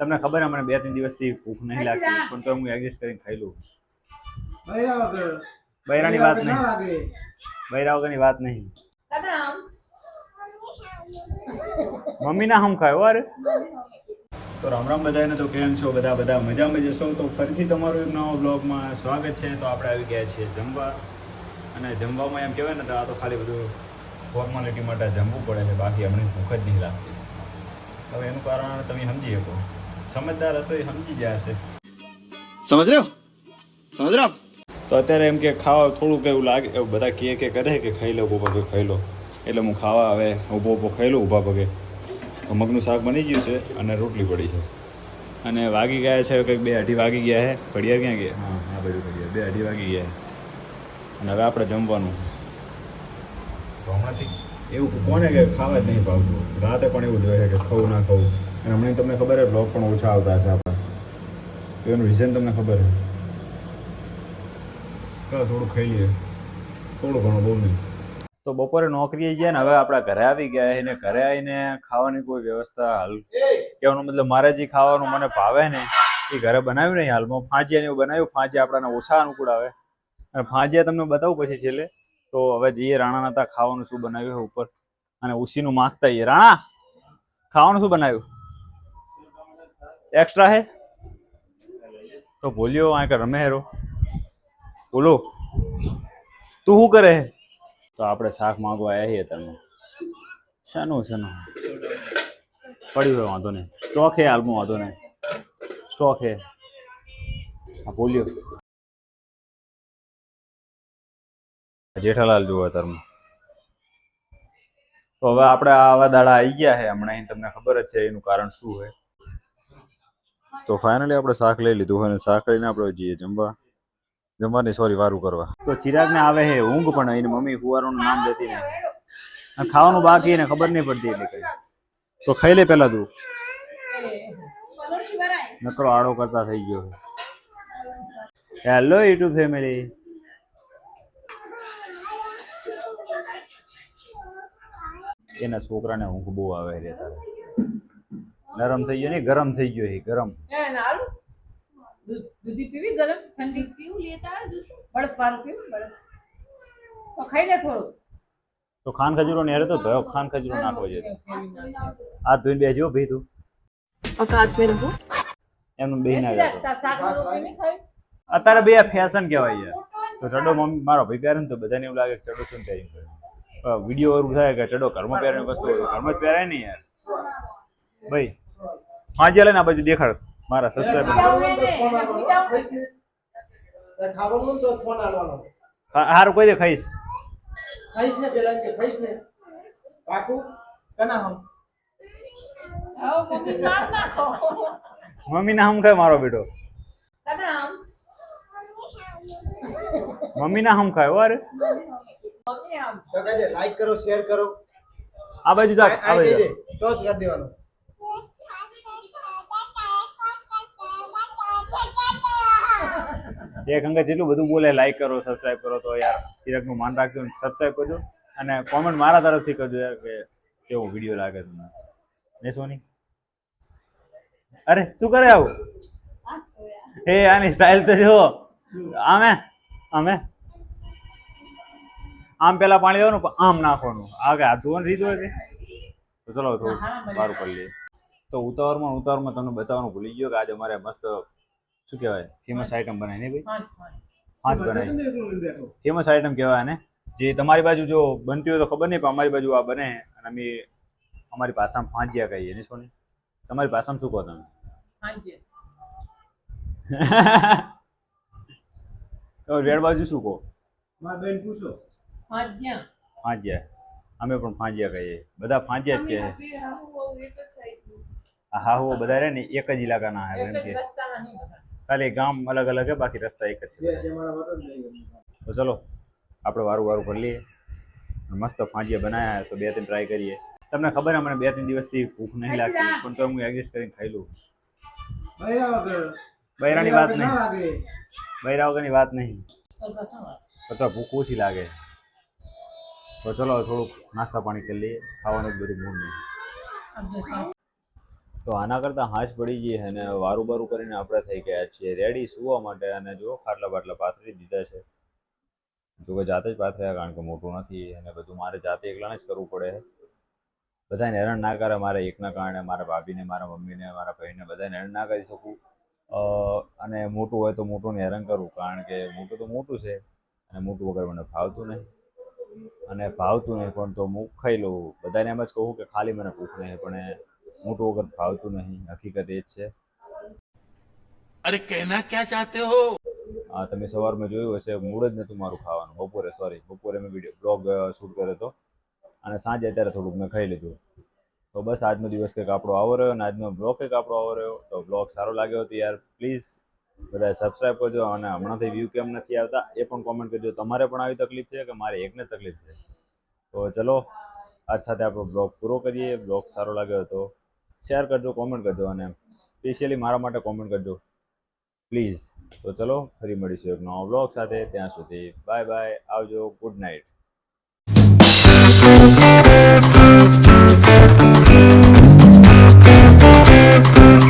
તમને ખબર મને 2-3 દિવસથી ભૂખ નહીં લાગતી પણ તો હું એડજસ્ટ કરીને ખાઈ લઉં. બૈરાની વાત નહીં, બૈરા વગરની વાત નહીં. મમ્મી ના હમ ખાયો અરે. તો રામ રામ બધાને. તો કેમ છો બધા મજામાં જશો? તો ફરીથી તમારું એક નવા બ્લોગમાં સ્વાગત છે. તો આપણે આવી ગયા છીએ જમવા, અને જમવામાં એમ કહેવાય ને તો આ તો ખાલી બધું ફોર્માલિટી માટે જમવું પડે છે, બાકી હમણાં ભૂખ જ નહીં લાગતી. હવે એનું કારણ તમે સમજી શકો, સમજદાર હશો એ સમજી ગયા હશે. સમજ રહ્યો. તો અત્યારે એમ કે ખાવા થોડુંક એવું લાગે, એવું બધા કે કરે કે ખાઈ લો ઊભા પગે ખાઈ લો, એટલે હું ખાવા હવે ઊભો ખાઈ લઉં ઊભા પગે. મગનું શાક બની ગયું છે અને રોટલી પડી છે, અને વાગી ગયા છે કંઈક 2-2:30 વાગી ગયા છે. ઘડિયાળ ક્યાં ગયા? હા આ બધું ઘડિયાળ 2-2:30 વાગી ગયા. અને હવે આપણે જમવાનું. તો હમણાંથી એવું કોને કે ખાવા જ નહીં ભાવતું, રાતે પણ એવું જોઈએ કે ખાવું ના ખાવું. અને હમણાં તમને ખબર છે બ્લોગ પણ ઓછા આવતા હશે આપણા, તો એનું રીઝન તમને ખબર છે. ચાલો થોડું ખાઈ લઈએ, થોડું ઘણું, બહુ નહીં. તો બપોરે નોકરીએ ગયા ને હવે આપણા ઘરે આવી ગયા છે ને ઘરે આવીને ખાવાની કોઈ વ્યવસ્થા હાલ કહેવાનો મતલબ મારે જે ખાવાનું મને ભાવે ને એ ઘરે બનાવ્યું નહીં હાલમાં. ફાંજિયાને એવું બનાવ્યું, ફાંજિયા આપણાને ઓછા અનુકૂળ આવે, અને ફાંજિયા તમને બતાવું પછી છેલ્લે. તો હવે જઈએ રાણાના તા ખાવાનું શું બનાવ્યું છે ઉપર, અને ઉસીનું માગતા જઈએ. રાણા ખાવાનું શું બનાવ્યું? એક્સ્ટ્રા હે તો બોલ્યો આ કે રમે હેરો બોલો તું શું કરે હે? તો આપણે શાક માંગવા આવ્યા છીએ તમે. શાનું પડ્યું હોય વાંધો નહીં, સ્ટોક હે હાલમાં, વાંધો નહીં, સ્ટોક હે. હા બોલ્યો જેઠાલાલ જોવા તારમાં. તો હવે આપણે આવા દાડા આવી ગયા છે હમણાં, તમને ખબર જ છે એનું કારણ શું છે. તો ફાઇનલી આપણે શાક લઈ લીધું અને શાક લઈને આપણે જઈએ જમવાની સોરી વારું કરવા. તો ચિરાગને આવે છે ઊંઘ, પણ એની મમ્મી ફુવારોનું નામ લેતી નહીં, ખાવાનું બાકી એને ખબર નહીં પડતી એટલે કઈ. તો ખાઈ લે પેલા તું, નકરો આડો કરતા થઈ ગયો. Hello YouTube family. એના છોકરાને ઊંઘ બહુ આવે રે તારે. નરમ થઈ ગયો ને ગરમ થઈ ગયો. એ ગરમ दूधी पीवी गरम ठंडी पीऊ लेता है दूध बर्फ पार पीऊ बर्फ तो खाई ले थोड़ो તો ખાન ખજૂરો ને તો ભયો ખાન ખજૂરો નાખવો જોઈએ. આ ધોઈને બેજો ભાઈ તું औकात में रहो. એમનું બેહી ના જતો साग रोटी नहीं खाई અત્યારે બે ફેશન કહેવાય યાર. તો ચડો મમ્મી મારો ભાઈ પહેરે ને તો બધાને એવું લાગે કે ચડો શું પહેરી વિડીયો એવું થાય કે ચડો ઘરમાં પહેરેની વસ્તુ ઘરમાં જ પહેરાય નહીં યાર ભાઈ. હા ચાલે ને આ બાજુ દેખાડ મારા સબસ્ક્રાઇબર. હારું કોઈ દે ખાઈશ ને પેલા કે ખાઈશ ને કાકુ કના હમ आओ मम्मी नाम ना खो મમ્મી ના હમ ખાય મારો બેટો, कना हम મમ્મી ના હમ ખાય અરે. मम्मी हम તો કહી દે લાઈક કરો શેર કરો આ બાજુ જા, આ આ કહી બાજુ દે તો જ કરી દેવાનું. એક અંગત જેટલું બધું બોલે લાઈક કરો સબસ્ક્રાઇબ કરો, તો યાર ચિરાગનું માન રાખજો, સબસ્ક્રાઇબ કરજો અને કોમેન્ટ મારા તરફથી કરજો યાર કે કેવો વિડીયો લાગે તમને. ને સોની અરે શું કરે આવું? એ આની સ્ટાઇલ તો જો આમે આમ પેલા પાણી દેવાનું આમ નાખવાનું, આગળ હાથ ધોવાની રીત હોય છે. તો ચલો થોડું સારું કરી લઈએ. તો ઉતાવળમાં તમને બતાવવાનું ભૂલી ગયો કે આજે અમારે મસ્ત શું કહેવાય ફેમસ આઈટમ બનાવી ને ભાઈ, હાથ બનાવી ફેમસ આઈટમ કહેવાય ને, જે તમારી બાજુ જો બનતી હોય તો ખબર નહીં પણ અમારી બાજુ આ બને અને અમે અમારી ભાષામાં ફાંજિયા કહીએ ને સોની. તમારી ભાષામાં શું કહો તમે? રેડ બાજુ શું કહો? મારા બેન પૂછો ફાંજિયા. અમે પણ ફાંજિયા કહીએ, બધા ફાંજિયા જ કહે. હા હો બધા રે ને એક જ ઇલાકાના આવે એમ કે ખાલી ગામ અલગ અલગ છે, બાકી રસ્તા એક જ છે. તો ચલો આપણે વારું કરી લઈએ. મસ્ત ફાંજિયા બનાવ્યા તો 2-3 ટ્રાય કરીએ. તમને ખબર મને 2-3 દિવસથી ભૂખ નહીં લાગતી પણ તો હું એડજસ્ટ કરીને ખાઈ લઉં. બૈરાની વાત નહીં, બૈરા વગરની વાત નહીં, તો ભૂખ ઓછી લાગે. તો ચલો થોડુંક નાસ્તા પાણી કરી લઈએ, ખાવાનું જ બધું મૂળ નહીં. તો તો આના કરતાં હાશ પડી ગઈ અને વારું બારું કરીને આપણે થઈ ગયા છીએ રેડી સુવા માટે. અને જો ખાટલા બાટલા પાથરી દીધા છે. જો કે જાતે જ પાથર્યા, કારણ કે મોટું નથી અને બધું મારે જાતે એકલાને જ કરવું પડે. બધાને હેરાન ના કરે મારે એકના કારણે. મારા ભાભીને, મારા મમ્મીને, મારા ભાઈને બધાને હેરાન ના કરી શકું. અને મોટું હોય તો મોટુંને હેરાન કરું, કારણ કે મોટું તો મોટું છે અને મોટું વગર મને ભાવતું નહીં. અને ભાવતું નહીં પણ તો હું ખાઈ લઉં. બધાને એમ જ કહું કે ખાલી મને ભૂખ નહીં, પણ મોટું વગર ભાવતું નહીં. હકીકત એ જ છે. अरे कहना क्या चाहते हो? હા, તમે સવારમાં જોયું હશે, મૂડ જ નહોતું મારું ખાવાનું. બપોરે મેં બ્લોગ શૂટ કર્યો હતો અને સાંજે અત્યારે થોડુંક મેં ખાઈ લીધું. તો બસ આજનો દિવસ કંઈક આપણો આવો રહ્યો અને આજનો બ્લોગ કંઈક આપણો આવો રહ્યો. તો બ્લોગ સારો લાગ્યો તો યાર પ્લીઝ બધા સબસ્ક્રાઈબ કરજો. અને હમણાંથી વ્યૂ કેમ નથી આવતા એ પણ કોમેન્ટ કરજો. તમારે પણ આવી તકલીફ છે કે મારે એકને તકલીફ છે? તો ચલો આજ સાથે આપણો બ્લોગ પૂરો કરીએ. બ્લોગ સારો લાગ્યો તો શેર કરજો, કોમેન્ટ કરજો અને સ્પેશિયલી મારા માટે કોમેન્ટ કરજો પ્લીઝ. તો ચલો ફરી મળીશું એક નવા બ્લોગ સાથે. ત્યાં સુધી બાય બાય, આવજો, ગુડ નાઇટ.